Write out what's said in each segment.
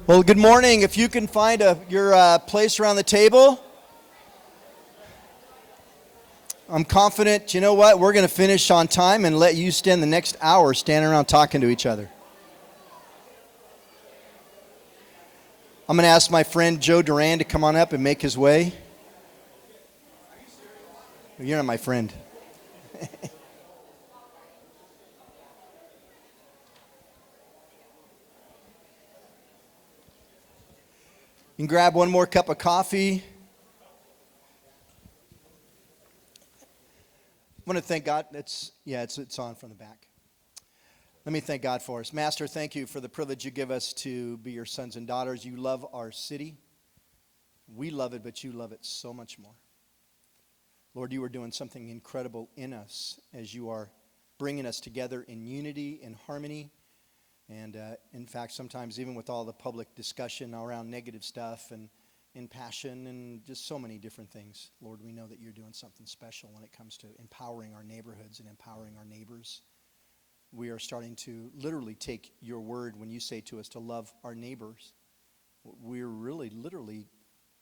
Well, good morning. If you can find your place around the table, I'm confident, you know what, we're going to finish on time and let you spend the next hour standing around talking to each other. I'm going to ask my friend Joe Duran to come on up and make his way. You're not my friend. You can grab one more cup of coffee. I want to thank God. It's on from the back. Let me thank God for us. Master, thank you for the privilege you give us to be your sons and daughters. You love our city. We love it, but you love it so much more. Lord, you are doing something incredible in us as you are bringing us together in unity, in harmony. And in fact, sometimes even with all the public discussion around negative stuff and in passion and just so many different things, Lord, we know that you're doing something special when it comes to empowering our neighborhoods and empowering our neighbors. We are starting to literally take your word when you say to us to love our neighbors. We're really literally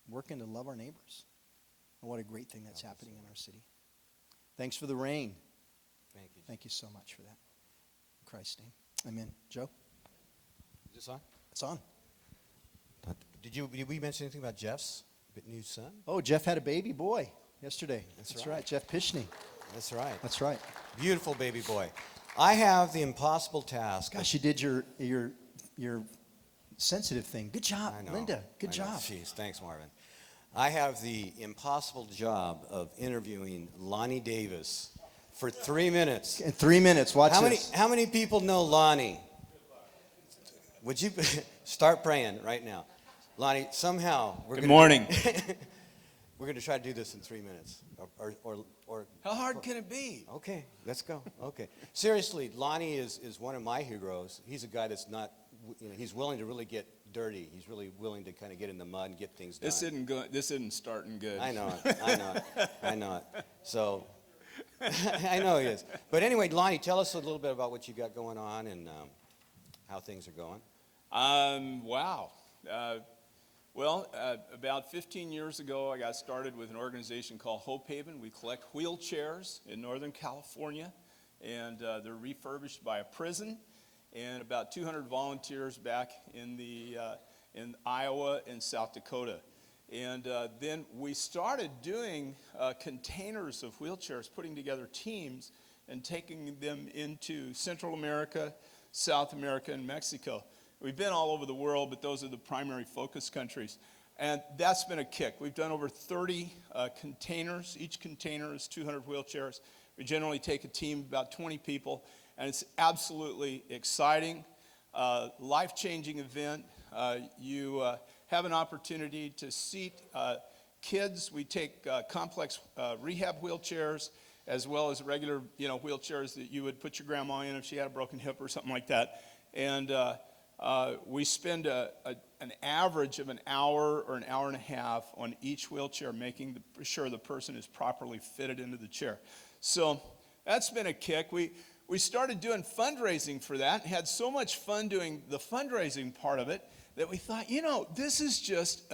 working to love our neighbors. And what a great thing that's happening in our city. Thanks for the rain. Thank you. Thank you so much for that. In Christ's name. Amen. Joe? Is this on? It's on. Did we mention anything about Jeff's new son? Oh, Jeff had a baby boy yesterday. That's right. Jeff Pishney. That's right. That's right. Beautiful baby boy. I have the impossible task. Gosh, you did your sensitive thing. Good job, I know. Linda. Good job. Jeez, thanks, Marvin. I have the impossible job of interviewing Lonnie Davis for 3 minutes. In 3 minutes, watch this. How many people know Lonnie? Would you start praying right now? Lonnie, somehow Good morning. We're going to try to do this in 3 minutes. Or How hard can it be? Okay, let's go. Okay. Seriously, Lonnie is one of my heroes. He's a guy that's not, he's willing to really get dirty. He's really willing to kind of get in the mud and get things done. This isn't starting good. I know it. So, I know he is. But anyway, Lonnie, tell us a little bit about what you got going on and how things are going. Wow. About 15 years ago, I got started with an organization called Hope Haven. We collect wheelchairs in Northern California, and they're refurbished by a prison. And about 200 volunteers back in Iowa and South Dakota. And then we started doing containers of wheelchairs, putting together teams and taking them into Central America, South America, and Mexico. We've been all over the world, but those are the primary focus countries. And that's been a kick. We've done over 30 containers. Each container is 200 wheelchairs. We generally take a team of about 20 people, and it's absolutely exciting, life-changing event. You have an opportunity to seat kids. We take complex rehab wheelchairs as well as regular wheelchairs that you would put your grandma in if she had a broken hip or something like that. And we spend an average of an hour or an hour and a half on each wheelchair, making sure the person is properly fitted into the chair. So that's been a kick. We started doing fundraising for that and had so much fun doing the fundraising part of it that we thought, this is just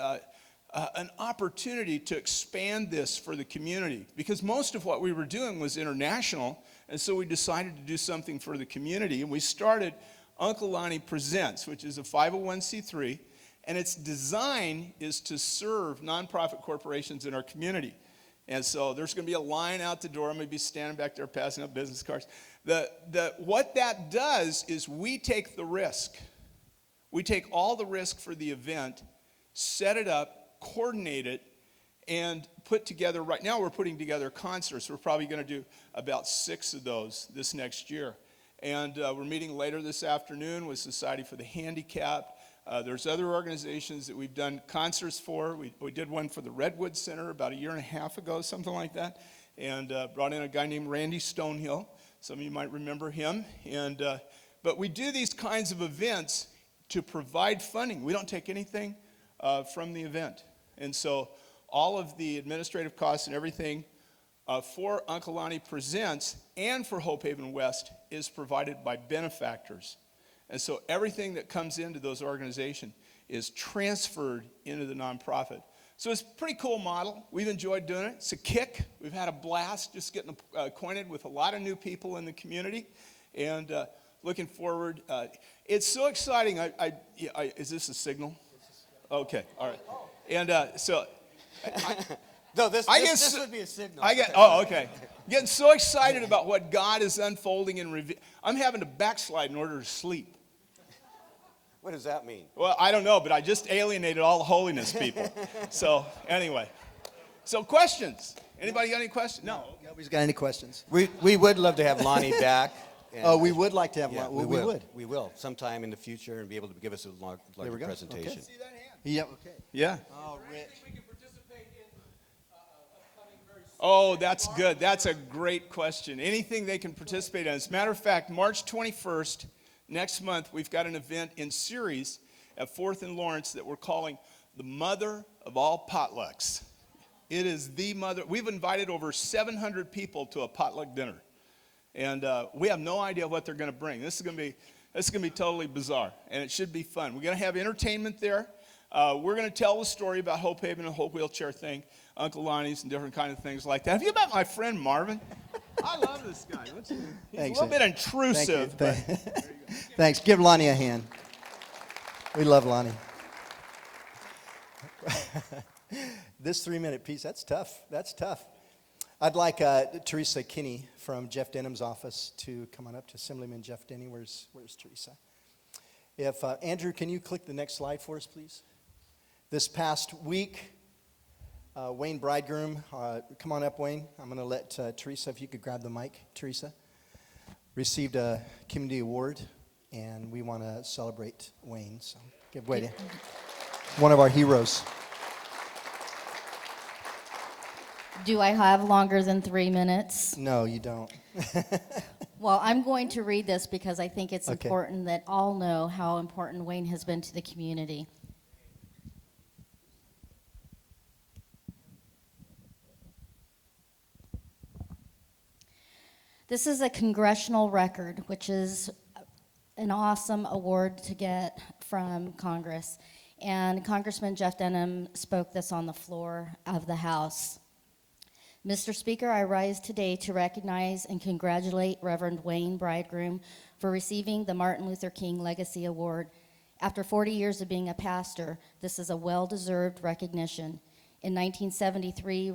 an opportunity to expand this for the community, because most of what we were doing was international, and so we decided to do something for the community, and we started Uncle Lonnie Presents, which is a 501c3, and its design is to serve nonprofit corporations in our community. And so there's going to be a line out the door. I'm going to be standing back there passing out business cards. What that does is we take the risk. We take all the risk for the event, set it up, coordinate it, and put together, right now we're putting together concerts. We're probably going to do about 6 of those this next year. And we're meeting later this afternoon with Society for the Handicapped. There's other organizations that we've done concerts for. We did one for the Redwood Center about a year and a half ago, something like that, and brought in a guy named Randy Stonehill. Some of you might remember him. But we do these kinds of events to provide funding. We don't take anything from the event. And so all of the administrative costs and everything for Uncle Lonnie Presents and for Hope Haven West is provided by benefactors. And so everything that comes into those organizations is transferred into the nonprofit. So it's a pretty cool model. We've enjoyed doing it. It's a kick. We've had a blast just getting acquainted with a lot of new people in the community, and looking forward. It's so exciting. Is this a signal? Okay, all right. And so No, this this would be a signal. okay. Getting so excited about what God is unfolding and revealing. I'm having to backslide in order to sleep. What does that mean? Well, I don't know, but I just alienated all the holiness people. So anyway, so questions. Anybody got any questions? No. Nobody's got any questions? We would love to have Lonnie back. And Oh, we would like to have yeah, one. we We would. We will sometime in the future and be able to give us a larger we go. presentation. Okay. Yeah. Okay. Yeah. Oh, Rich. Oh, that's good. That's a great question. Anything they can participate in. As a matter of fact, March 21st, next month, we've got an event in series at 4th and Lawrence that we're calling the Mother of All Potlucks. It is the mother. We've invited over 700 people to a potluck dinner. And we have no idea what they're going to bring. This is going to be totally bizarre, and it should be fun. We're going to have entertainment there. We're going to tell the story about Hope Haven and the whole wheelchair thing, Uncle Lonnie's and different kind of things like that. Have you met my friend Marvin? I love this guy. He's Thanks, a little bit intrusive. Thank you. Thanks. Give Lonnie a hand. We love Lonnie. This 3-minute piece, that's tough. That's tough. I'd like Teresa Kinney from Jeff Denham's office to come on up to Assemblyman Jeff Denny. Where's Teresa? If Andrew, can you click the next slide for us, please? This past week, Wayne Bridegroom, come on up, Wayne. I'm going to let Teresa, if you could grab the mic, Teresa, received a community award, and we want to celebrate Wayne. So give way to one of our heroes. Do I have longer than 3 minutes? No, you don't. Well, I'm going to read this because I think it's Okay. important that all know how important Wayne has been to the community. This is a congressional record, which is an awesome award to get from Congress. And Congressman Jeff Denham spoke this on the floor of the House. Mr. Speaker, I rise today to recognize and congratulate Reverend Wayne Bridegroom for receiving the Martin Luther King Legacy Award. After 40 years of being a pastor, this is a well-deserved recognition. In 1973,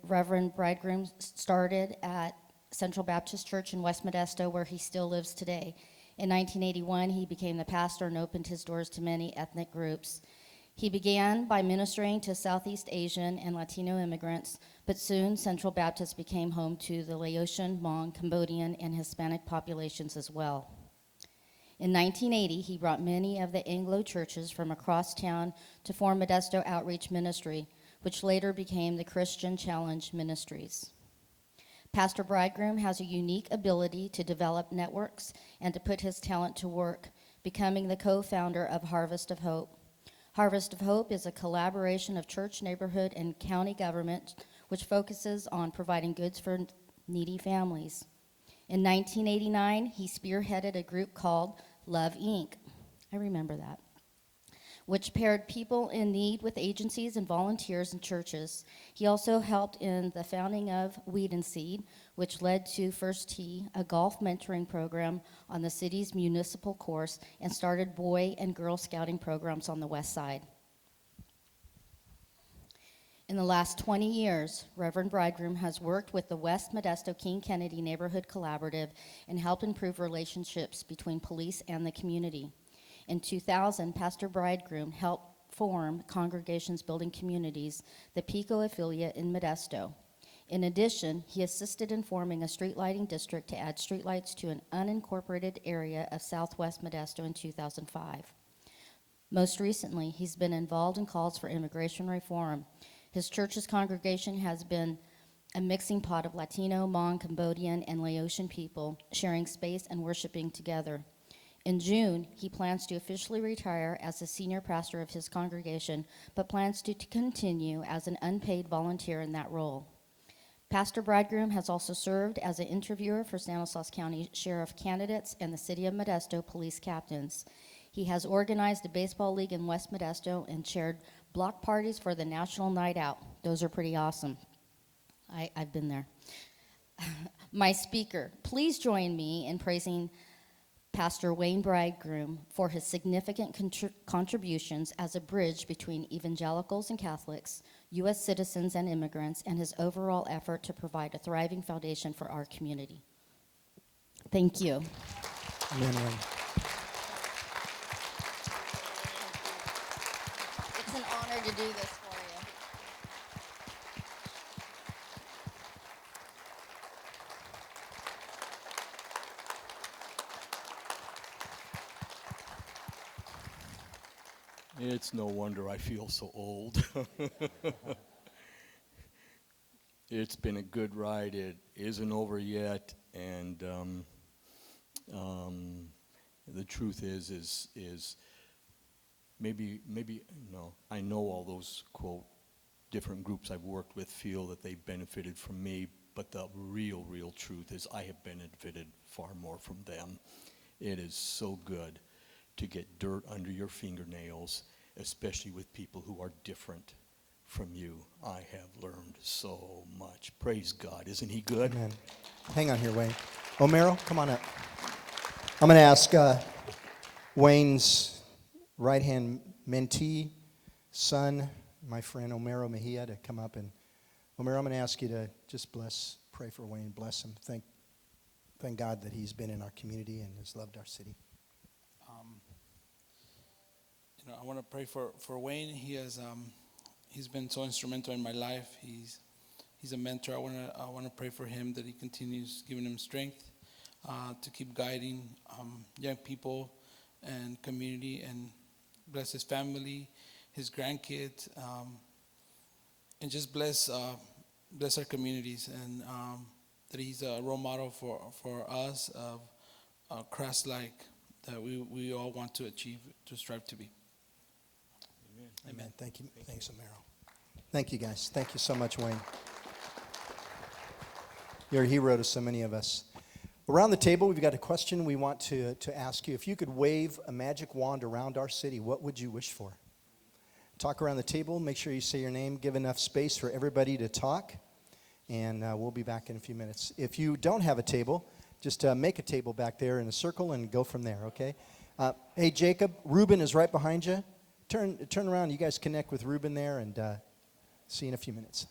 Reverend Bridegroom started at Central Baptist Church in West Modesto, where he still lives today. In 1981, he became the pastor and opened his doors to many ethnic groups. He began by ministering to Southeast Asian and Latino immigrants, but soon Central Baptist became home to the Laotian, Hmong, Cambodian, and Hispanic populations as well. In 1980, he brought many of the Anglo churches from across town to form Modesto Outreach Ministry, which later became the Christian Challenge Ministries. Pastor Bridegroom has a unique ability to develop networks and to put his talent to work, becoming the co-founder of Harvest of Hope. Harvest of Hope is a collaboration of church, neighborhood, and county government which focuses on providing goods for needy families. In 1989, he spearheaded a group called Love, Inc. I remember that, which paired people in need with agencies and volunteers and churches. He also helped in the founding of Weed and Seed, which led to First Tee, a golf mentoring program on the city's municipal course, and started Boy and Girl Scouting programs on the west side. In the last 20 years, Reverend Bridegroom has worked with the West Modesto King Kennedy Neighborhood Collaborative and helped improve relationships between police and the community. In 2000, Pastor Bridegroom helped form Congregations Building Communities, the PICO affiliate in Modesto. In addition, he assisted in forming a street lighting district to add streetlights to an unincorporated area of southwest Modesto in 2005. Most recently, he's been involved in calls for immigration reform. His church's congregation has been a mixing pot of Latino, Hmong, Cambodian, and Laotian people sharing space and worshiping together. In June, he plans to officially retire as the senior pastor of his congregation, but plans to continue as an unpaid volunteer in that role. Pastor Bridegroom has also served as an interviewer for Stanislaus County Sheriff candidates and the City of Modesto police captains. He has organized a baseball league in West Modesto and chaired block parties for the National Night Out. Those are pretty awesome. I've been there. My speaker, please join me in praising Pastor Wayne Bridegroom for his significant contributions as a bridge between evangelicals and Catholics, U.S. citizens and immigrants, and his overall effort to provide a thriving foundation for our community. Thank you. Amen, Wayne. It's an honor to do this for you. It's no wonder I feel so old. It's been a good ride. It isn't over yet, and the truth is maybe no. I know all those quote different groups I've worked with feel that they benefited from me, but the real truth is I have benefited far more from them. It is so good to get dirt under your fingernails, especially with people who are different from you. I have learned so much. Praise God. Isn't he good? Amen. Hang on here, Wayne. Omero, come on up. I'm going to ask Wayne's right-hand mentee, son, my friend Omero Mejia, to come up. And Omero, I'm going to ask you to just pray for Wayne, bless him. Thank God that he's been in our community and has loved our city. I want to pray for Wayne. He's been so instrumental in my life. He's a mentor. I want to pray for him that he continues giving him strength to keep guiding young people and community, and bless his family, his grandkids, and just bless our communities, and that he's a role model for us of Christ-like that we all want to achieve, to strive to be. Amen. Thank you. Thanks, Omero. Thank you, guys. Thank you so much, Wayne. You're a hero to so many of us. Around the table, we've got a question we want to ask you. If you could wave a magic wand around our city, what would you wish for? Talk around the table. Make sure you say your name. Give enough space for everybody to talk. And we'll be back in a few minutes. If you don't have a table, just make a table back there in a circle and go from there, okay? Hey, Jacob, Ruben is right behind you. Turn around. You guys connect with Ruben there, and see you in a few minutes.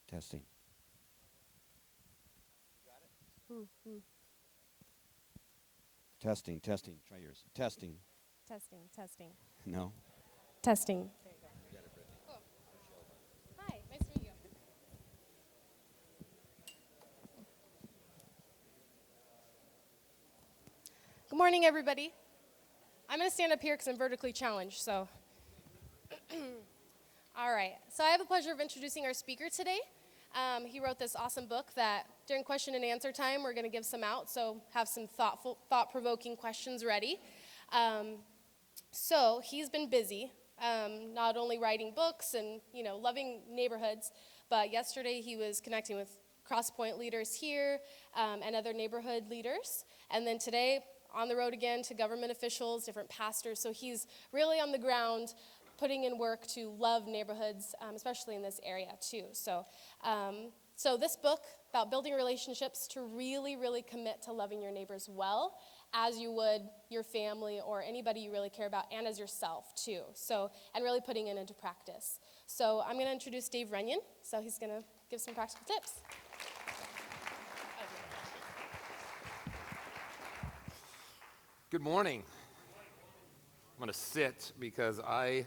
Testing. Testing, testing. Try yours. Testing. Testing, testing, No? testing. Hi, nice to meet you. Good morning, everybody. I'm going to stand up here because I'm vertically challenged, so. All right, so I have the pleasure of introducing our speaker today. He wrote this awesome book that during question and answer time, we're going to give some out, so have some thought-provoking questions ready. So he's been busy, not only writing books and, loving neighborhoods, but yesterday he was connecting with Crosspoint leaders here and other neighborhood leaders. And then today, on the road again to government officials, different pastors. So he's really on the ground putting in work to love neighborhoods, especially in this area too. So this book about building relationships to really, really commit to loving your neighbors well, as you would your family or anybody you really care about, and as yourself too. So, and really putting it into practice. So I'm going to introduce Dave Runyon. So he's going to give some practical tips. Good morning. I'm going to sit because I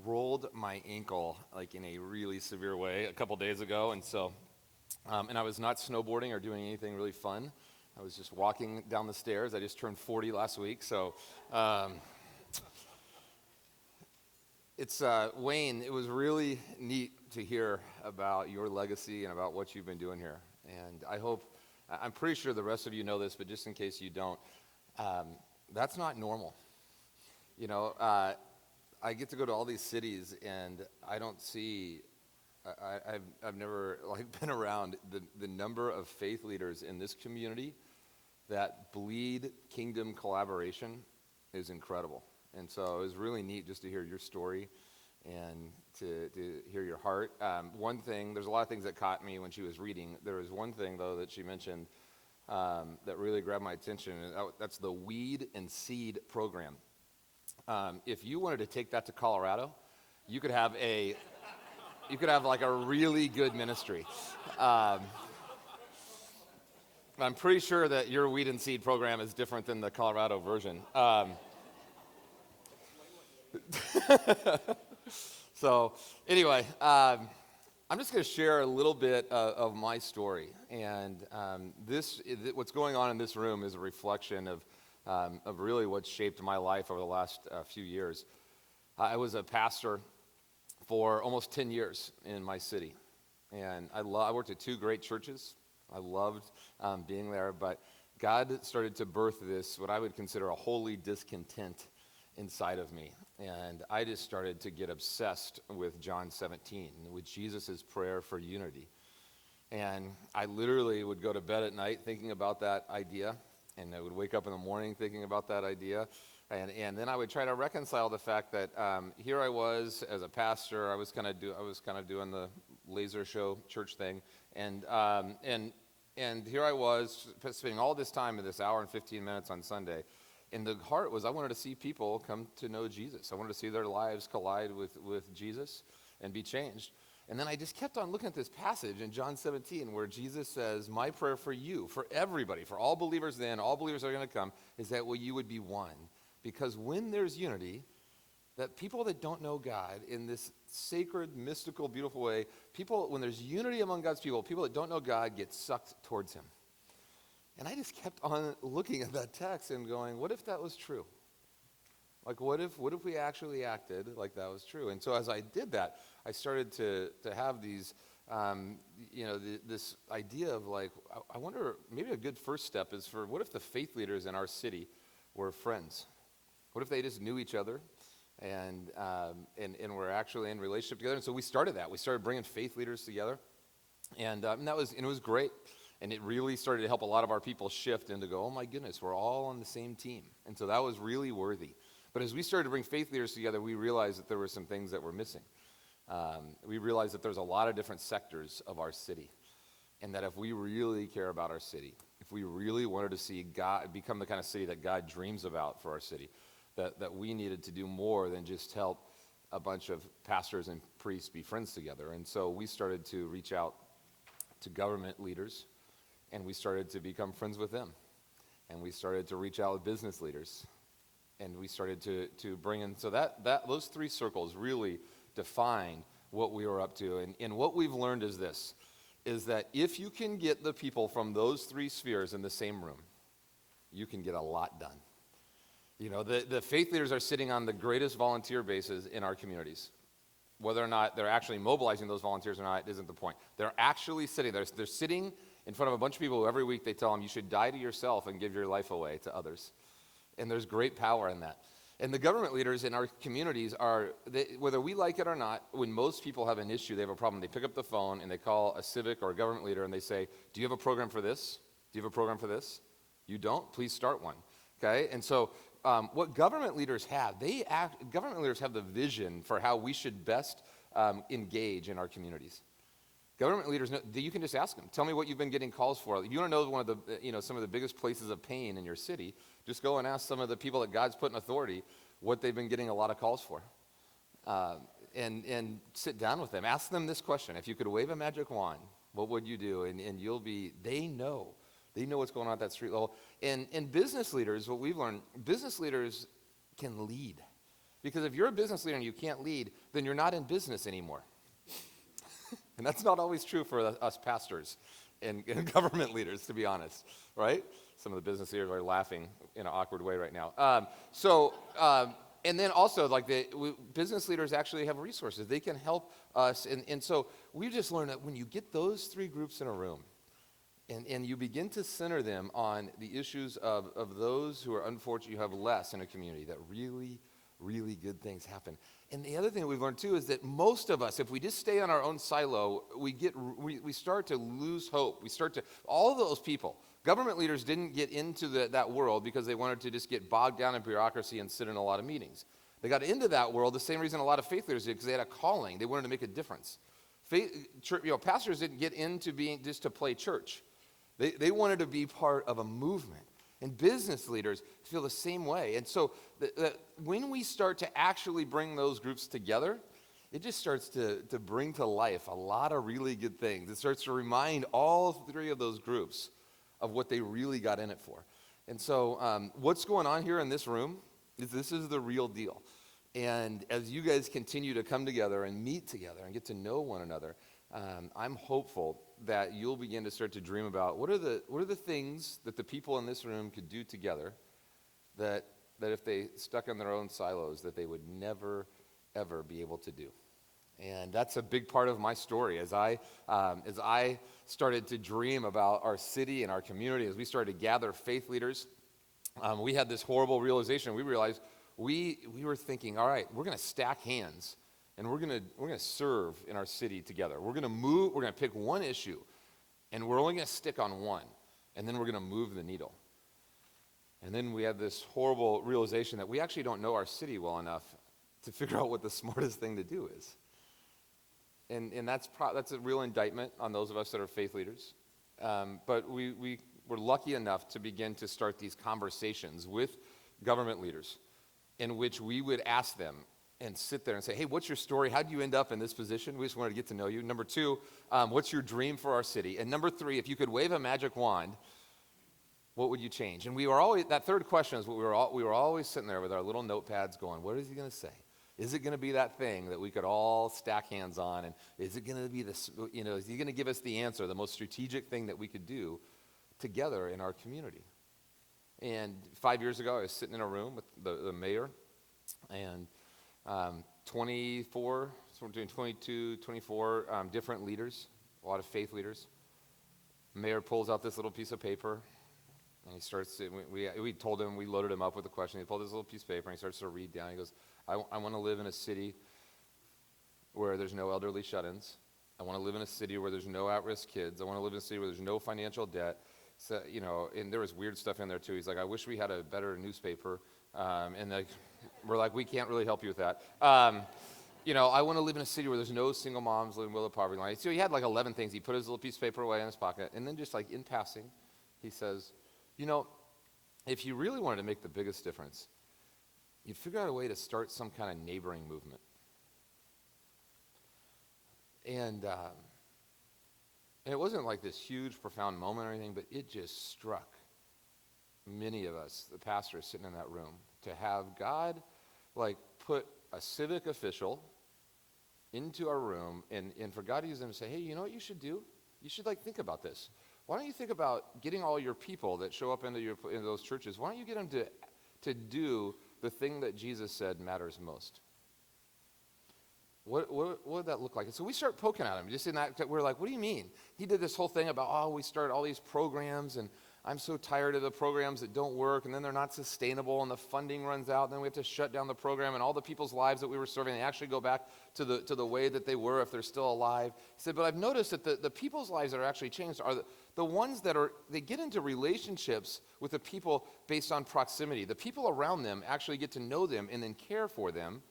rolled my ankle like in a really severe way a couple days ago, and so and I was not snowboarding or doing anything really fun. I was just walking down the stairs. I just turned 40 last week, so it's Wayne. It was really neat to hear about your legacy and about what you've been doing here. And I'm pretty sure the rest of you know this, but just in case you don't, that's not normal. I get to go to all these cities, and I don't see. I've never been around the number of faith leaders in this community that bleed kingdom collaboration is incredible. And so it was really neat just to hear your story and to hear your heart. One thing, there's a lot of things that caught me when she was reading. There was one thing, though, that she mentioned that really grabbed my attention, and that's the Weed and Seed program. If you wanted to take that to Colorado, you could have like a really good ministry. I'm pretty sure that your Weed and Seed program is different than the Colorado version. So anyway, I'm just going to share a little bit of my story. And what's going on in this room is a reflection of really what shaped my life over the last few years. I was a pastor for almost 10 years in my city. And I worked at two great churches. I loved being there, but God started to birth this, what I would consider a holy discontent inside of me. And I just started to get obsessed with John 17, with Jesus' prayer for unity. And I literally would go to bed at night thinking about that idea, and I would wake up in the morning thinking about that idea. And then I would try to reconcile the fact that here I was as a pastor. I was kind of doing the laser show church thing, and here I was spending all this time in this hour and 15 minutes on Sunday. And the heart was I wanted to see people come to know Jesus. I wanted to see their lives collide with Jesus and be changed. And then I just kept on looking at this passage in John 17 where Jesus says, my prayer for you, for everybody, for all believers then, all believers that are going to come, is that you would be one. Because when there's unity, that people that don't know God in this sacred, mystical, beautiful way, when there's unity among God's people that don't know God get sucked towards him. And I just kept on looking at that text and going, what if that was true? Like, what if we actually acted like that was true? And so as I did that, I started to have these, this idea of like, I wonder, maybe a good first step is for what if the faith leaders in our city were friends? What if they just knew each other and were actually in relationship together? And so we started that. We started bringing faith leaders together, and it was great. And it really started to help a lot of our people shift and to go, oh my goodness, we're all on the same team. And so that was really worthy. But as we started to bring faith leaders together, we realized that there were some things that were missing. We realized that there's a lot of different sectors of our city. And that if we really care about our city, if we really wanted to see God become the kind of city that God dreams about for our city, that we needed to do more than just help a bunch of pastors and priests be friends together. And so we started to reach out to government leaders, and we started to become friends with them. And we started to reach out with business leaders, and we started to bring in, so that those three circles really defined what we were up to. And what we've learned is this, is that if you can get the people from those three spheres in the same room, you can get a lot done. You know, the faith leaders are sitting on the greatest volunteer bases in our communities. Whether or not they're actually mobilizing those volunteers or not isn't the point. They're actually sitting there. They're sitting in front of a bunch of people who every week they tell them, you should die to yourself and give your life away to others. And there's great power in that. And the government leaders in our communities whether we like it or not, when most people have an issue, they have a problem, they pick up the phone and they call a civic or a government leader and they say, do you have a program for this? Do you have a program for this? You don't? Please start one. Okay? And so what government leaders have, government leaders have the vision for how we should best engage in our communities. Government leaders, you can just ask them, tell me what you've been getting calls for. If you want to know one of the, some of the biggest places of pain in your city, just go and ask some of the people that God's put in authority what they've been getting a lot of calls for. And sit down with them. Ask them this question. If you could wave a magic wand, what would you do? And they know. They know what's going on at that street level. And business leaders, what we've learned, business leaders can lead. Because if you're a business leader and you can't lead, then you're not in business anymore. And that's not always true for us pastors and government leaders, to be honest, right? Some of the business leaders are laughing in an awkward way right now. And then also, like business leaders actually have resources. They can help us. And so we've just learned that when you get those three groups in a room, and you begin to center them on the issues of those who are unfortunate, you have less in a community, that really, really good things happen. And the other thing that we've learned too is that most of us, if we just stay on our own silo, we start to lose hope. All of those people, government leaders didn't get into that world because they wanted to just get bogged down in bureaucracy and sit in a lot of meetings. They got into that world the same reason a lot of faith leaders did, because they had a calling. They wanted to make a difference. Pastors didn't get into being just to play church. They wanted to be part of a movement. And business leaders feel the same way. And so when we start to actually bring those groups together, it just starts to bring to life a lot of really good things. It starts to remind all three of those groups of what they really got in it for. And so what's going on here in this room is this is the real deal. And as you guys continue to come together and meet together and get to know one another, I'm hopeful that you'll begin to start to dream about what are the things that the people in this room could do together that if they stuck in their own silos that they would never, ever be able to do. And that's a big part of my story. As I started to dream about our city and our community, as we started to gather faith leaders, we had this horrible realization. We realized we were thinking, all right, we're going to stack hands. And we're gonna serve in our city together. We're gonna move. We're gonna pick one issue, and we're only gonna stick on one, and then we're gonna move the needle. And then we had this horrible realization that we actually don't know our city well enough to figure out what the smartest thing to do is. And that's a real indictment on those of us that are faith leaders. But we were lucky enough to begin to start these conversations with government leaders, in which we would ask them. And sit there and say, hey, what's your story? How did you end up in this position? We just wanted to get to know you. Number two, what's your dream for our city? And number three, if you could wave a magic wand, what would you change? And we were always, that third question is what we were always sitting there with our little notepads going, what is he going to say? Is it going to be that thing that we could all stack hands on? And is it going to be this, is he going to give us the answer, the most strategic thing that we could do together in our community? And 5 years ago, I was sitting in a room with the mayor, and 24, so we're doing 22, 24 different leaders, a lot of faith leaders. Mayor pulls out this little piece of paper, and he starts, we told him, we loaded him up with a question. He pulled this little piece of paper, and he starts to read down. He goes, I want to live in a city where there's no elderly shut-ins. I want to live in a city where there's no at-risk kids. I want to live in a city where there's no financial debt. So, and there was weird stuff in there, too. He's like, I wish we had a better newspaper. We're like, we can't really help you with that. I want to live in a city where there's no single moms living below the poverty line. So he had like 11 things. He put his little piece of paper away in his pocket, and then just like in passing, he says, if you really wanted to make the biggest difference, you'd figure out a way to start some kind of neighboring movement. And it wasn't like this huge, profound moment or anything, but it just struck many of us, the pastors sitting in that room, to have God like put a civic official into our room and for God to use them to say, hey, you know what you should do? You should like think about this. Why don't you think about getting all your people that show up into those churches, why don't you get them to do the thing that Jesus said matters most? What would that look like? And so we start poking at him. Just in that, we're like, what do you mean? He did this whole thing about, we started all these programs, and I'm so tired of the programs that don't work, and then they're not sustainable, and the funding runs out, and then we have to shut down the program, and all the people's lives that we were serving, they actually go back to the way that they were if they're still alive. He said, but I've noticed that the people's lives that are actually changed are the ones that they get into relationships with the people based on proximity. The people around them actually get to know them and then care for them.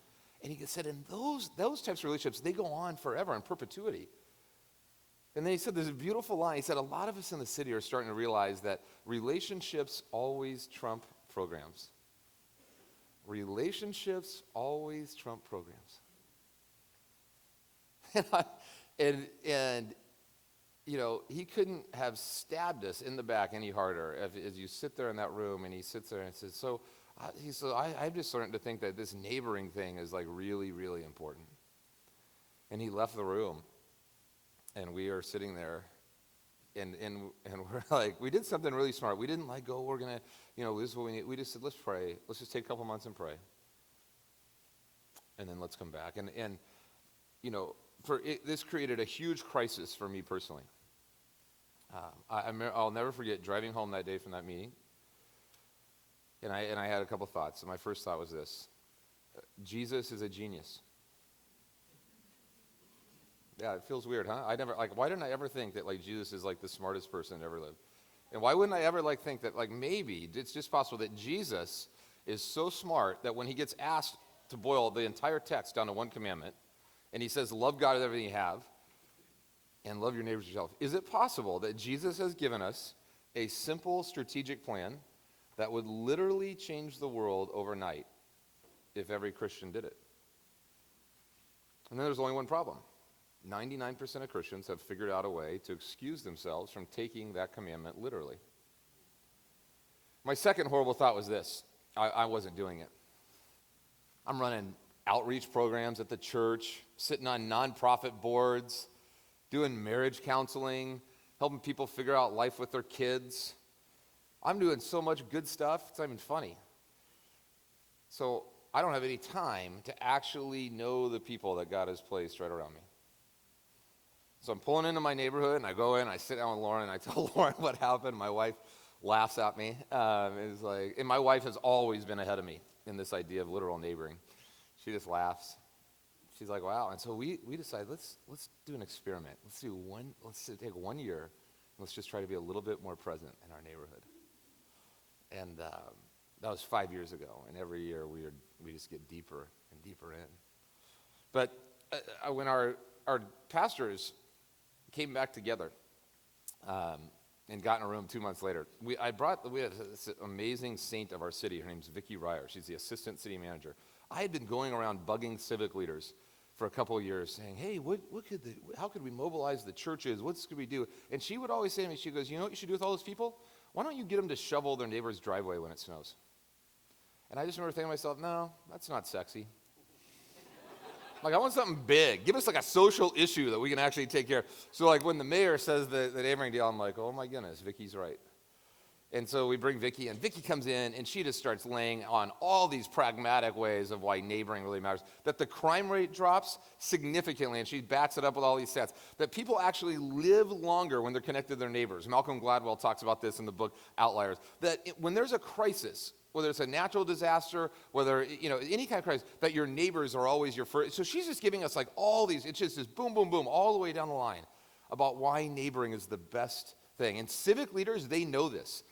And he said, and those types of relationships, they go on forever in perpetuity. And then he said, there's a beautiful line. He said, a lot of us in the city are starting to realize that relationships always trump programs. Relationships always trump programs. And you know, he couldn't have stabbed us in the back any harder as you sit there in that room, and he sits there and says, I'm just starting to think that this neighboring thing is like really, really important. And he left the room, and we are sitting there, and we're like, we did something really smart. We didn't like go, we're going to, this is what we need. We just said, let's pray. Let's just take a couple months and pray. And then let's come back. And this created a huge crisis for me personally. I'll never forget driving home that day from that meeting. And I had a couple thoughts. And my first thought was this: Jesus is a genius. Yeah, it feels weird, huh? Why didn't I ever think that Jesus is the smartest person that ever lived? And why wouldn't I ever think that maybe it's just possible that Jesus is so smart that when he gets asked to boil the entire text down to one commandment, and he says, love God with everything you have, and love your neighbors as yourself. Is it possible that Jesus has given us a simple strategic plan that would literally change the world overnight if every Christian did it? And then there's only one problem. 99% of Christians have figured out a way to excuse themselves from taking that commandment literally. My second horrible thought was this. I wasn't doing it. I'm running outreach programs at the church, sitting on nonprofit boards, doing marriage counseling, helping people figure out life with their kids. I'm doing so much good stuff, it's not even funny. So I don't have any time to actually know the people that God has placed right around me. So I'm pulling into my neighborhood, and I go in, I sit down with Lauren, and I tell Lauren what happened. My wife laughs at me. And my wife has always been ahead of me in this idea of literal neighboring. She just laughs. She's like, wow. And so we decided, let's do an experiment. Let's take 1 year, and let's just try to be a little bit more present in our neighborhood. And that was 5 years ago. And every year we just get deeper and deeper in. But when our pastors came back together and got in a room 2 months later, we had this amazing saint of our city. Her name's Vicki Ryer. She's the assistant city manager. I had been going around bugging civic leaders for a couple of years, saying, hey, how could we mobilize the churches? What could we do? And she would always say to me, she goes, you know what you should do with all those people? Why don't you get them to shovel their neighbor's driveway when it snows? And I just remember thinking to myself, no, that's not sexy. I want something big. Give us a social issue that we can actually take care of. So when the mayor says the neighboring deal, I'm like, oh my goodness, Vicki's right. And so we bring Vicki, and Vicki comes in, and she just starts laying on all these pragmatic ways of why neighboring really matters. That the crime rate drops significantly, and she backs it up with all these stats. That people actually live longer when they're connected to their neighbors. Malcolm Gladwell talks about this in the book Outliers. That when there's a crisis, whether it's a natural disaster, whether, any kind of crisis, that your neighbors are always your first. So she's just giving us all these, it's just this boom, boom, boom, all the way down the line about why neighboring is the best thing. And civic leaders, they know this.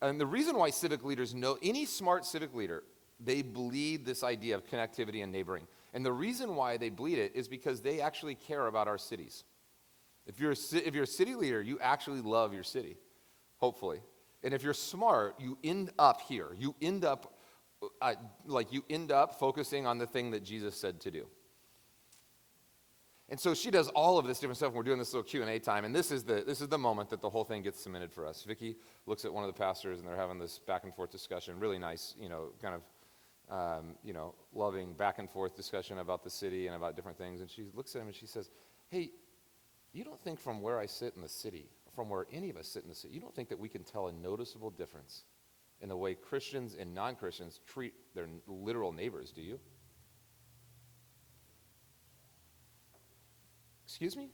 And the reason why civic leaders know, any smart civic leader, they bleed this idea of connectivity and neighboring. And the reason why they bleed it is because they actually care about our cities. If you're a city leader, you actually love your city, hopefully. And if you're smart, you end up here. You end up like you end up focusing on the thing that Jesus said to do. And so she does all of this different stuff. And we're doing this little Q&A time, and this is the moment that the whole thing gets cemented for us. Vicky looks at one of the pastors, and they're having this back and forth discussion, really nice, kind of, loving back and forth discussion about the city and about different things. And she looks at him and she says, "Hey, you don't think from where I sit in the city, from where any of us sit in the city, you don't think that we can tell a noticeable difference in the way Christians and non-Christians treat their literal neighbors, do you?" Excuse me?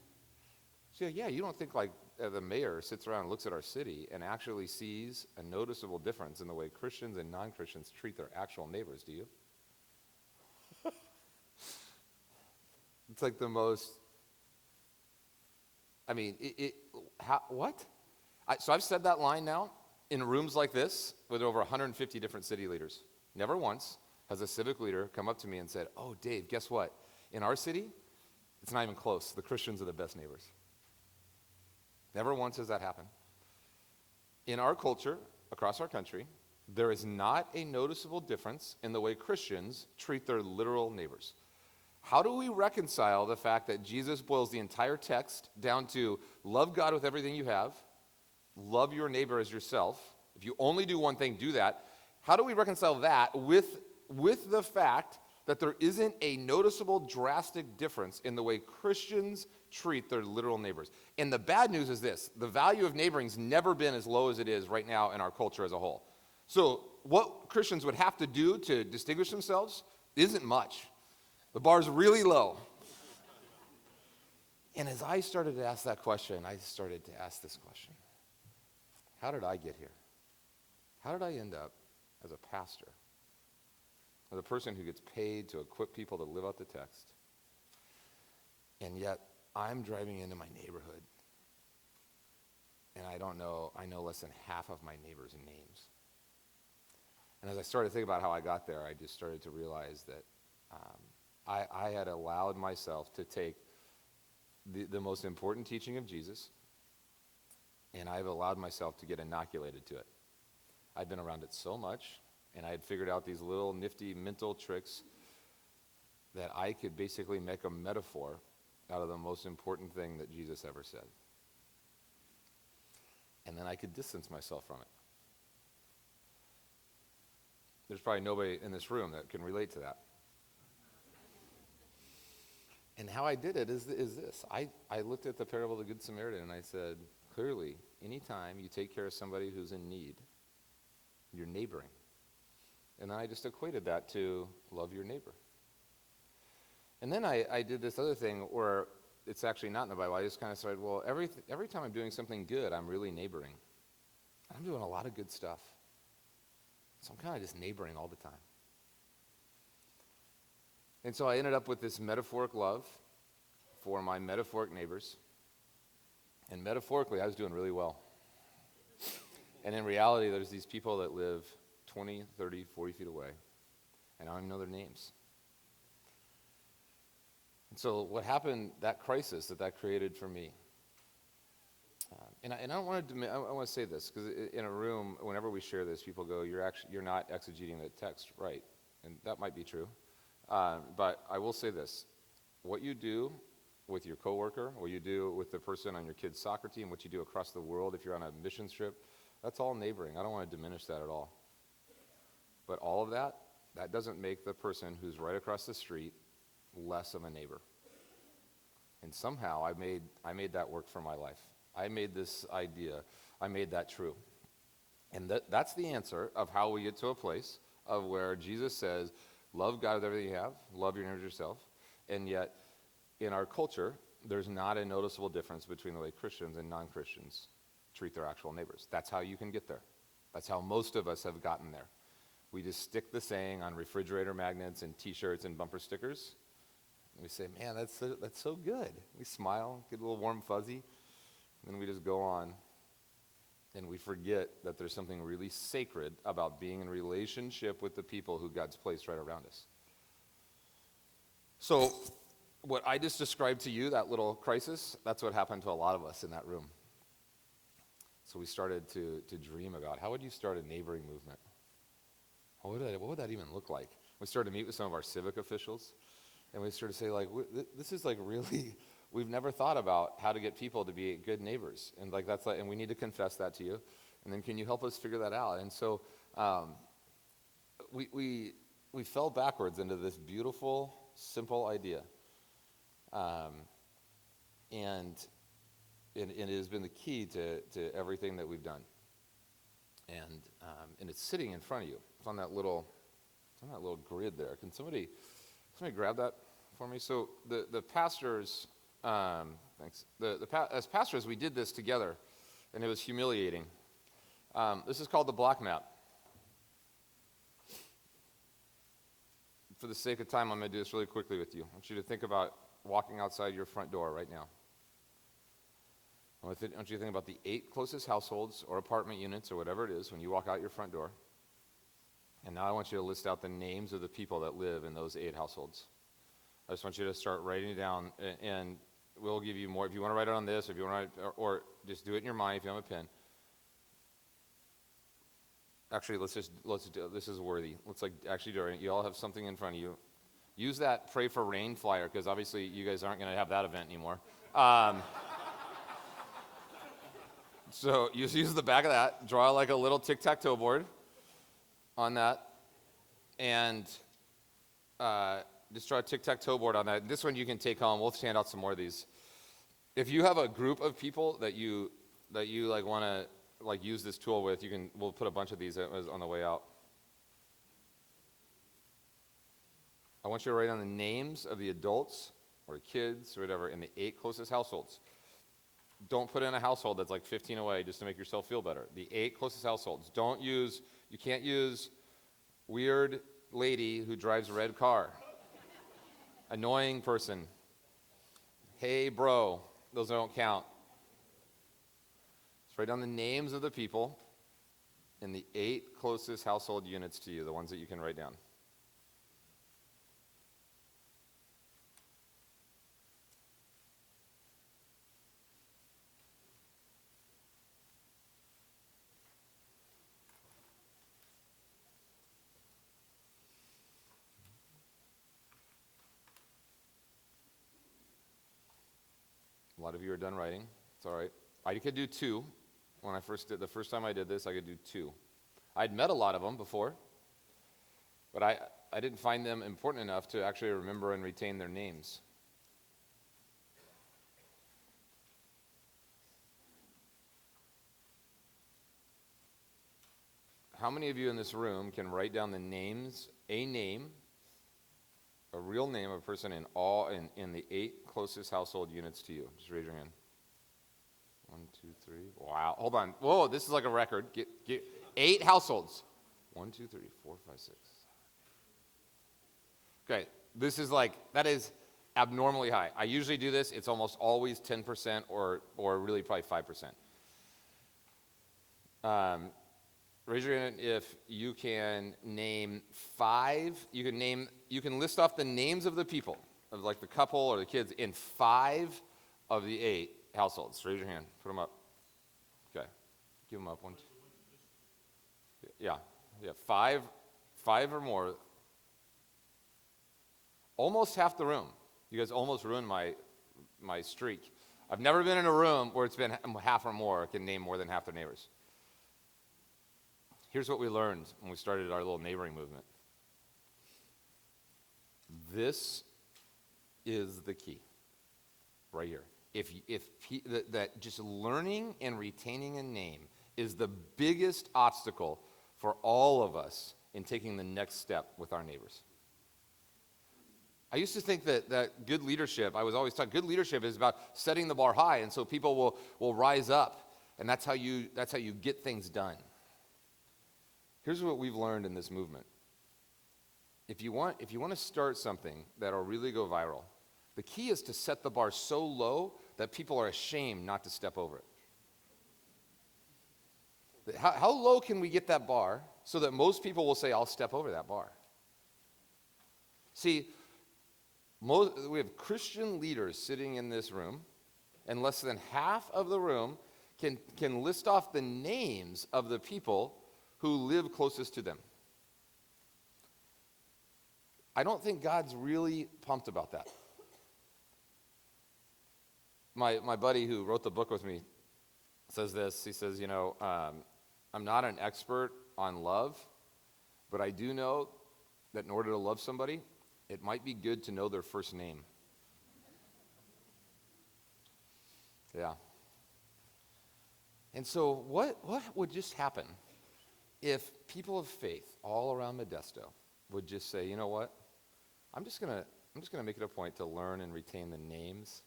She said, "Yeah, you don't think like the mayor sits around and looks at our city and actually sees a noticeable difference in the way Christians and non-Christians treat their actual neighbors, do you?" It's like the most, I mean, what? So I've said that line now in rooms like this with over 150 different city leaders. Never once has a civic leader come up to me and said, "Oh, Dave, guess what? In our city, it's not even close. The Christians are the best neighbors." Never once has that happened. In our culture, across our country, there is not a noticeable difference in the way Christians treat their literal neighbors. How do we reconcile the fact that Jesus boils the entire text down to love God with everything you have, love your neighbor as yourself? If you only do one thing, do that. How do we reconcile that with the fact that there isn't a noticeable, drastic difference in the way Christians treat their literal neighbors? And the bad news is this: the value of neighboring's never been as low as it is right now in our culture as a whole. So what Christians would have to do to distinguish themselves isn't much. The bar's really low. And as I started to ask that question, I started to ask this question: how did I get here? How did I end up as a pastor? As a person who gets paid to equip people to live out the text. And yet, I'm driving into my neighborhood, and I know less than half of my neighbors' names. And as I started to think about how I got there, I just started to realize that I had allowed myself to take the most important teaching of Jesus, and I've allowed myself to get inoculated to it. I'd been around it so much, and I had figured out these little nifty mental tricks that I could basically make a metaphor out of the most important thing that Jesus ever said. And then I could distance myself from it. There's probably nobody in this room that can relate to that. And how I did it is this. I looked at the parable of the Good Samaritan and I said, clearly, anytime you take care of somebody who's in need, you're neighboring. And then I just equated that to love your neighbor. And then I did this other thing where it's actually not in the Bible. I just kind of started, well, every time I'm doing something good, I'm really neighboring. I'm doing a lot of good stuff. So I'm kind of just neighboring all the time. And so I ended up with this metaphoric love for my metaphoric neighbors. And metaphorically, I was doing really well. And in reality, there's these people that live 20, 30, 40 feet away, and I don't even know their names. And so what happened, that crisis that created for me, and I don't want to, I want to say this, because in a room, whenever we share this, people go, you're not exegeting the text right, and that might be true. But I will say this: what you do with your coworker, what you do with the person on your kid's soccer team, what you do across the world if you're on a missions trip, that's all neighboring. I don't want to diminish that at all. But all of that doesn't make the person who's right across the street less of a neighbor. And somehow I made that work for my life. I made this idea, I made that true. And that's the answer of how we get to a place of where Jesus says, love God with everything you have, love your neighbor as yourself. And yet, in our culture, there's not a noticeable difference between the way Christians and non-Christians treat their actual neighbors. That's how you can get there. That's how most of us have gotten there. We just stick the saying on refrigerator magnets and T-shirts and bumper stickers. And we say, man, that's so good. We smile, get a little warm fuzzy, and then we just go on. And we forget that there's something really sacred about being in relationship with the people who God's placed right around us. So what I just described to you, that little crisis, that's what happened to a lot of us in that room. So we started to dream about, how would you start a neighboring movement? what would that even look like? We started to meet with some of our civic officials, and we started to say, like, this is like really, we've never thought about how to get people to be good neighbors, and like that's like, and we need to confess that to you, and then can you help us figure that out? And so we fell backwards into this beautiful, simple idea, and it has been the key to everything that we've done. And it's sitting in front of you. It's on that little grid there. Can somebody grab that for me? So the pastors, thanks. As pastors, we did this together, and it was humiliating. This is called the block map. For the sake of time, I'm going to do this really quickly with you. I want you to think about walking outside your front door right now. I want you to think about the 8 closest households or apartment units or whatever it is when you walk out your front door. And now I want you to list out the names of the people that live in those 8 households. I just want you to start writing it down, and we'll give you more. If you want to write it on this, if you want to write, or just do it in your mind if you have a pen. Actually, let's do this is worthy. Let's actually do it. You all have something in front of you. Use that Pray for Rain flyer, because obviously you guys aren't going to have that event anymore. So you use the back of that, draw like a little tic-tac-toe board on that, and just draw a tic-tac-toe board on that. This one you can take home. We'll hand out some more of these. If you have a group of people that you like want to like use this tool with, we'll put a bunch of these on the way out. I want you to write down the names of the adults or kids or whatever in the 8 closest households. Don't put in a household that's like 15 away just to make yourself feel better. The 8 closest households. You can't use weird lady who drives a red car. Annoying person. Hey, bro. Those don't count. Just write down the names of the people in the 8 closest household units to you, the ones that you can write down. A lot of you are done writing. It's all right. I could do 2. When the first time I did this, I could do 2. I'd met a lot of them before, but I didn't find them important enough to actually remember and retain their names. How many of you in this room can write down the names, a real name of a person in the 8 closest household units to you? Just raise your hand. 1, 2, 3. Wow. Hold on. Whoa, this is like a record. Get 8 households. 1, 2, 3, 4, 5, 6. Okay. That is abnormally high. I usually do this. It's almost always 10% or really probably 5%. Raise your hand if you can name 5. You can list off the names of the people, of like the couple or the kids in 5 of the 8 households. Raise your hand. Put them up. Okay. Give them up. 1, 2. Yeah. 5 or more. Almost half the room. You guys almost ruined my streak. I've never been in a room where it's been half or more can name more than half their neighbors. Here's what we learned when we started our little neighboring movement. This is the key, right here. That just learning and retaining a name is the biggest obstacle for all of us in taking the next step with our neighbors. I used to think that good leadership, I was always taught good leadership is about setting the bar high, and so people will rise up, and that's how you get things done. Here's what we've learned in this movement. If you want to start something that'll really go viral, the key is to set the bar so low that people are ashamed not to step over it. How low can we get that bar so that most people will say, I'll step over that bar? See, we have Christian leaders sitting in this room, and less than half of the room can list off the names of the people who live closest to them. I don't think God's really pumped about that. My buddy who wrote the book with me says this. He says, I'm not an expert on love, but I do know that in order to love somebody, it might be good to know their first name. Yeah. And so what would just happen if people of faith all around Modesto would just say, you know what? I'm just gonna make it a point to learn and retain the names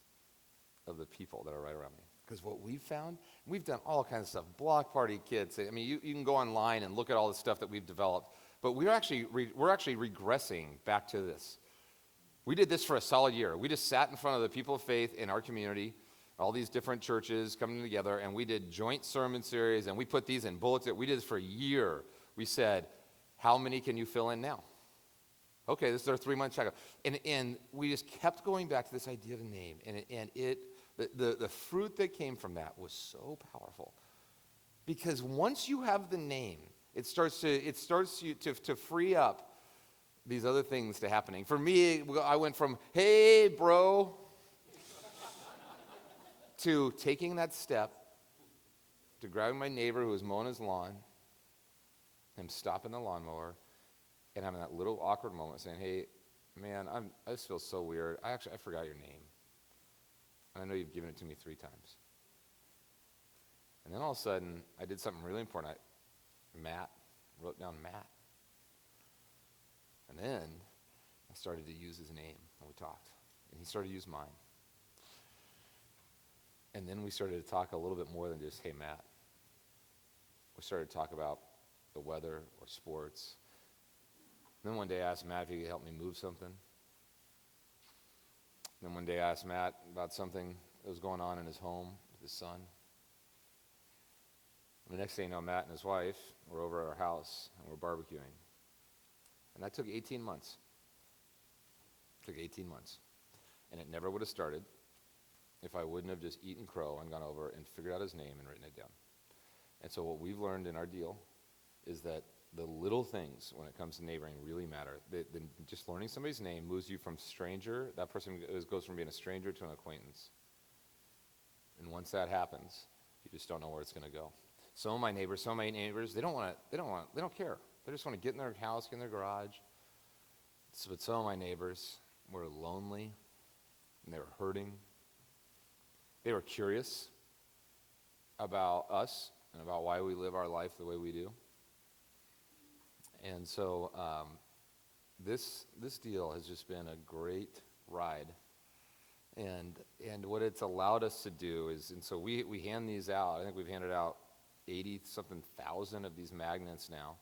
of the people that are right around me. Because what we've found, we've done all kinds of stuff. Block party kids. I mean, you can go online and look at all the stuff that we've developed. But we're actually regressing back to this. We did this for a solid year. We just sat in front of the people of faith in our community, all these different churches coming together, and we did joint sermon series, and we put these in bullets. We did this for a year. We said, how many can you fill in now? Okay, this is our 3-month checkup. And we just kept going back to this idea of a name. And the fruit that came from that was so powerful. Because once you have the name, it starts you to free up these other things to happening. For me, I went from, hey, bro, to taking that step, to grabbing my neighbor who was mowing his lawn, him stopping the lawnmower, and having that little awkward moment saying, hey, man, I just feel so weird. I forgot your name. And I know you've given it to me 3 times. And then all of a sudden, I did something really important. Matt, wrote down Matt. And then I started to use his name, and we talked. And he started to use mine. And then we started to talk a little bit more than just, hey, Matt. We started to talk about the weather or sports. And then one day I asked Matt if he could help me move something. Then one day I asked Matt about something that was going on in his home with his son. And the next thing you know, Matt and his wife were over at our house, and we're barbecuing. And that took 18 months. It took 18 months. And it never would have started if I wouldn't have just eaten crow and gone over and figured out his name and written it down. And so what we've learned in our deal is that the little things when it comes to neighboring really matter. Just learning somebody's name moves you from stranger, that person goes from being a stranger to an acquaintance. And once that happens, you just don't know where it's going to go. Some of my neighbors, they don't care. They just want to get in their house, get in their garage. But some of my neighbors were lonely, and they were hurting. They were curious about us and about why we live our life the way we do. And so this deal has just been a great ride. And what it's allowed us to do is, and so we hand these out. I think we've handed out 80-something thousand of these magnets now.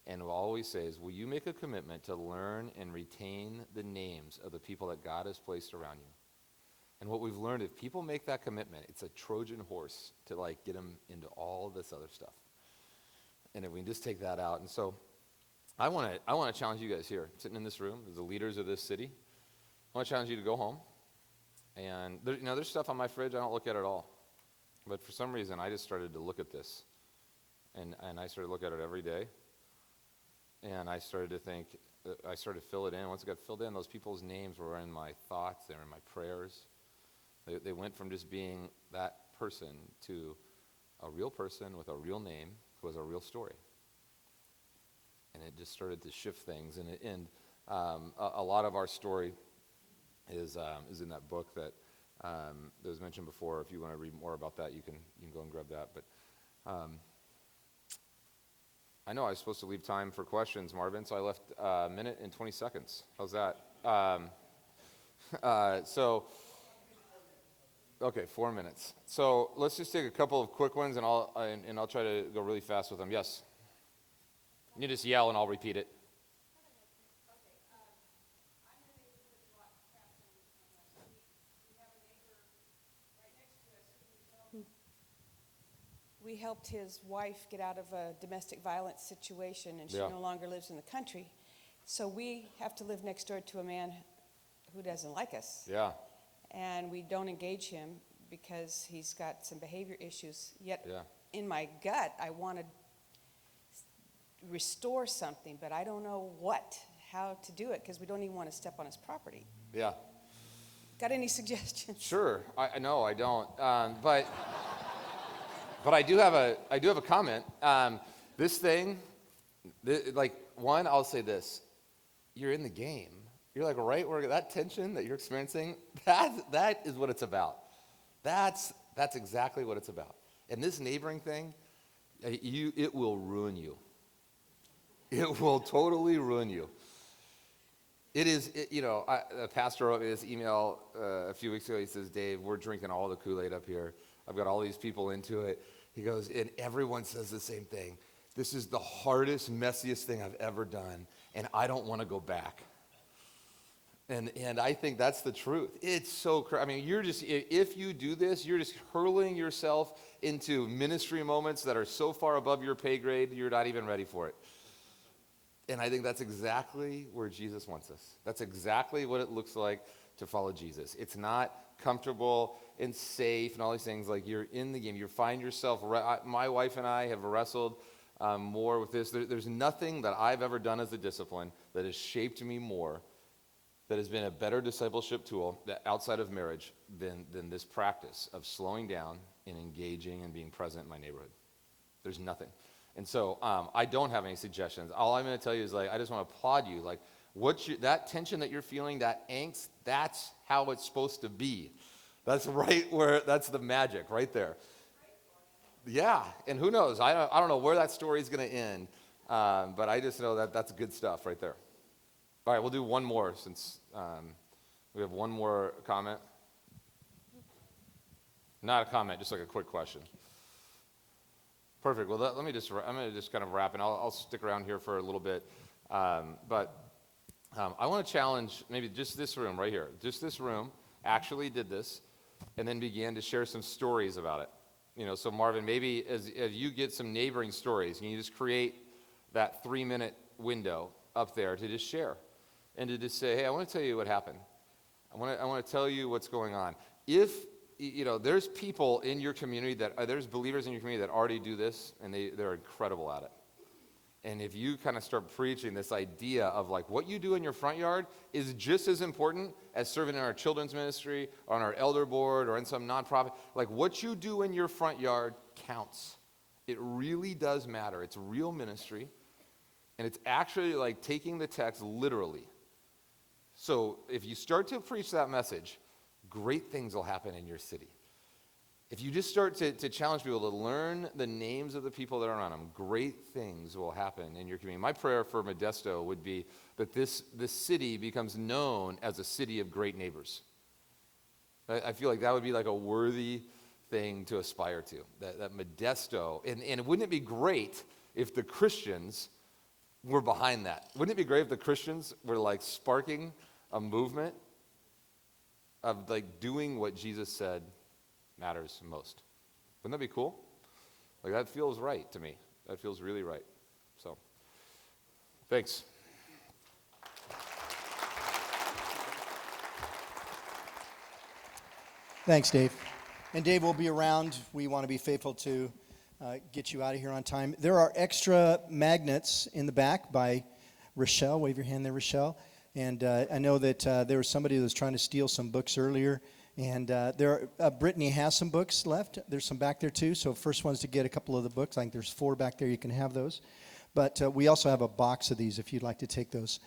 And all we say is, will you make a commitment to learn and retain the names of the people that God has placed around you? And what we've learned, if people make that commitment, it's a Trojan horse to get them into all this other stuff. And if we can just take that out. And so I want to challenge you guys here, sitting in this room, as the leaders of this city. I want to challenge you to go home. And there's stuff on my fridge I don't look at all. But for some reason, I just started to look at this. And I started to look at it every day. And I started to think, I started to fill it in. Once it got filled in, those people's names were in my thoughts, they were in my prayers. They went from just being that person to a real person with a real name who has a real story. And it just started to shift things. And a lot of our story is in that book that was mentioned before. If you want to read more about that, you can go and grab that. But I know I was supposed to leave time for questions, Marvin, so I left a minute and 20 seconds. How's that? Okay, 4 minutes. So let's just take a couple of quick ones, and I'll try to go really fast with them. Yes. You just yell, and I'll repeat it. We helped his wife get out of a domestic violence situation, and she no longer lives in the country. So we have to live next door to a man who doesn't like us. Yeah. And we don't engage him because he's got some behavior issues. Yet in my gut, I want to restore something, but I don't know how to do it, because we don't even want to step on his property. Yeah. Got any suggestions? Sure. No, I don't. But I do have a comment. This thing, one, I'll say this: you're in the game. You're like right where that tension that you're experiencing. That is what it's about. That's exactly what it's about. And this neighboring thing, it will ruin you. It will totally ruin you. It is, a pastor wrote me this email a few weeks ago. He says, Dave, we're drinking all the Kool-Aid up here. I've got all these people into it. He goes, and everyone says the same thing. This is the hardest, messiest thing I've ever done, and I don't want to go back. And I think that's the truth. It's so crazy. I mean, if you do this, you're just hurling yourself into ministry moments that are so far above your pay grade, you're not even ready for it. And I think that's exactly where Jesus wants us. That's exactly what it looks like to follow Jesus. It's not comfortable and safe and all these things. Like, you're in the game. You find yourself, my wife and I have wrestled more with this. There's nothing that I've ever done as a discipline that has shaped me more, that has been a better discipleship tool outside of marriage than this practice of slowing down and engaging and being present in my neighborhood. There's nothing. And so I don't have any suggestions. All I'm going to tell you is, I just want to applaud you. That tension that you're feeling, that angst, that's how it's supposed to be. That's that's the magic right there. Yeah, and who knows? I don't know where that story is going to end, but I just know that that's good stuff right there. All right, we'll do one more since we have one more comment. Not a comment, just like a quick question. Perfect. Well, I'm going to just kind of wrap, and I'll stick around here for a little bit. But I want to challenge maybe just this room right here. Just this room actually did this and then began to share some stories about it. So Marvin, maybe as you get some neighboring stories, can you just create that 3-minute window up there to just share and to just say, hey, I want to tell you what happened. I want to tell you what's going on. If there's people in your community there's believers in your community that already do this, and they're incredible at it. And if you kind of start preaching this idea of what you do in your front yard is just as important as serving in our children's ministry or on our elder board or in some nonprofit, what you do in your front yard counts. It really does matter. It's real ministry, and it's actually taking the text literally. So if you start to preach that message, great things will happen in your city. If you just start to challenge people to learn the names of the people that are around them, great things will happen in your community. My prayer for Modesto would be that this city becomes known as a city of great neighbors. I feel like that would be a worthy thing to aspire to, that Modesto, and wouldn't it be great if the Christians were behind that? Wouldn't it be great if the Christians were sparking a movement of doing what Jesus said matters most? Wouldn't that be cool? That feels right to me. That feels really right. So, thanks. Thanks, Dave. And Dave will be around. We want to be faithful to get you out of here on time. There are extra magnets in the back by Rochelle. Wave your hand there, Rochelle. And I know that there was somebody that was trying to steal some books earlier. And Brittany has some books left. There's some back there, too. So first one's to get a couple of the books. I think there's 4 back there. You can have those. But we also have a box of these if you'd like to take those.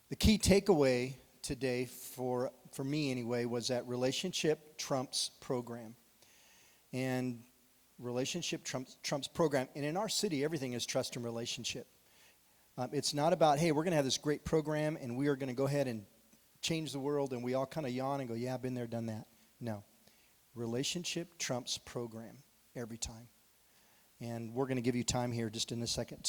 The key takeaway today, for me anyway, was that relationship trumps program. And relationship trumps program. And in our city, everything is trust and relationship. It's not about, hey, we're going to have this great program, and we are going to go ahead and change the world, and we all kind of yawn and go, yeah, I've been there, done that. No. Relationship trumps program every time. And we're going to give you time here just in a second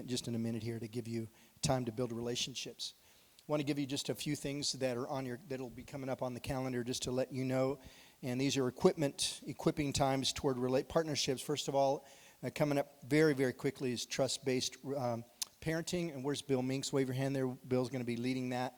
just in a minute here to give you time to build relationships. I want to give you just a few things that are that'll be coming up on the calendar just to let you know. And these are equipping times toward partnerships. First of all, coming up very, very quickly is trust-based parenting. And where's Bill Minks? Wave your hand there. Bill's going to be leading that.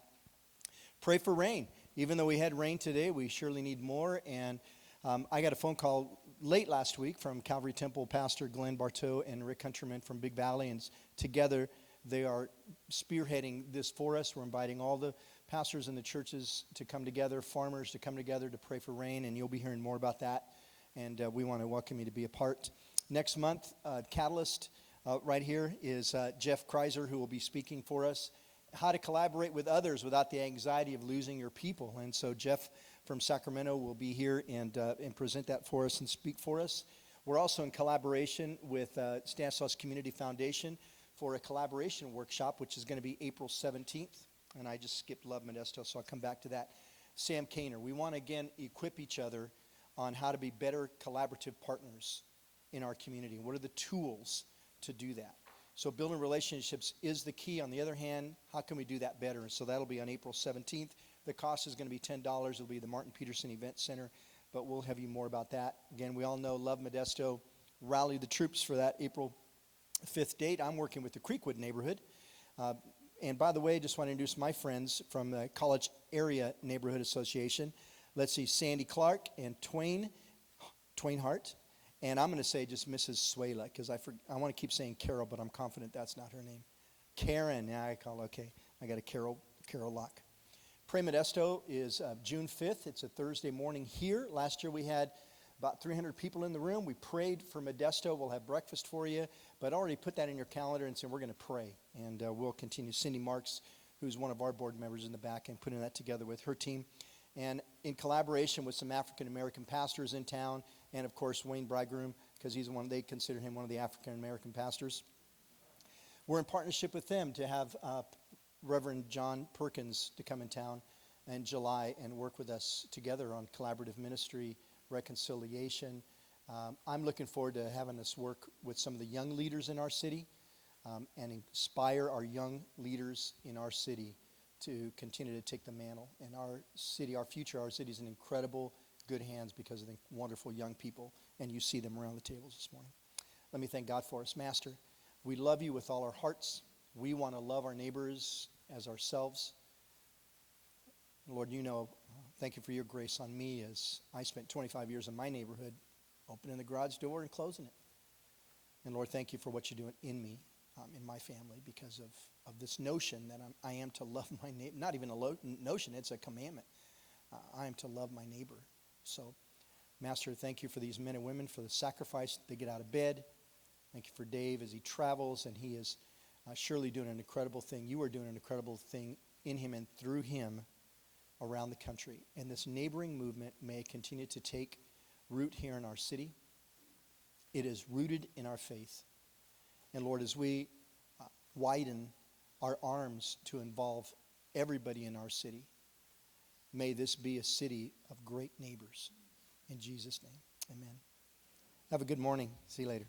Pray for rain. Even though we had rain today, we surely need more. And I got a phone call late last week from Calvary Temple Pastor Glenn Bartow and Rick Countryman from Big Valley. And together They are spearheading this for us. We're inviting all the pastors in the churches to come together, farmers to come together to pray for rain, and you'll be hearing more about that. And we want to welcome you to be a part. Next month, Catalyst right here is Jeff Kreiser, who will be speaking for us. How to collaborate with others without the anxiety of losing your people. And so Jeff from Sacramento will be here and present that for us and speak for us. We're also in collaboration with Stanislaus Community Foundation for a collaboration workshop, which is going to be April 17th. And I just skipped Love Modesto, so I'll come back to that. Sam Kaner, we want to, again, equip each other on how to be better collaborative partners in our community. What are the tools to do that? So building relationships is the key. On the other hand, how can we do that better? And so that'll be on April 17th. The cost is going to be $10. It'll be the Martin Peterson Event Center, but we'll have you more about that. Again, we all know Love Modesto rally the troops for that April 5th date. I'm working with the Creekwood neighborhood. And by the way, just want to introduce my friends from the College Area Neighborhood Association. Let's see, Sandy Clark and Twain Hart. And I'm going to say just Mrs. Suela, because I want to keep saying Carol, but I'm confident that's not her name. Karen, yeah, I got a Carol Locke. Pray Modesto is June 5th. It's a Thursday morning here. Last year we had about 300 people in the room. We prayed for Modesto. We'll have breakfast for you. But already put that in your calendar and say we're going to pray. And we'll continue. Cindy Marks, who's one of our board members in the back, and putting that together with her team. And in collaboration with some African-American pastors in town, and of course Wayne Bridegroom, because he's one, they consider him one of the African-American pastors. We're in partnership with them to have Reverend John Perkins to come in town in July and work with us together on collaborative ministry, reconciliation. I'm looking forward to having us work with some of the young leaders in our city and inspire our young leaders in our city to continue to take the mantle. And our city, our future, our city is in incredible good hands because of the wonderful young people, and you see them around the tables this morning. Let me thank God for us. Master, we love you with all our hearts. We want to love our neighbors as ourselves. Lord, you know, thank you for your grace on me as I spent 25 years in my neighborhood opening the garage door and closing it. And Lord, thank you for what you're doing in me, in my family, because of this notion that I am to love my neighbor. Not even a notion, it's a commandment. I am to love my neighbor. So, Master, thank you for these men and women, for the sacrifice they get out of bed. Thank you for Dave as he travels, and he is surely doing an incredible thing. You are doing an incredible thing in him and through him around the country. And this neighboring movement may continue to take root here in our city. It is rooted in our faith. And Lord, as we widen our arms to involve everybody in our city, may this be a city of great neighbors. In Jesus' name, amen. Have a good morning. See you later.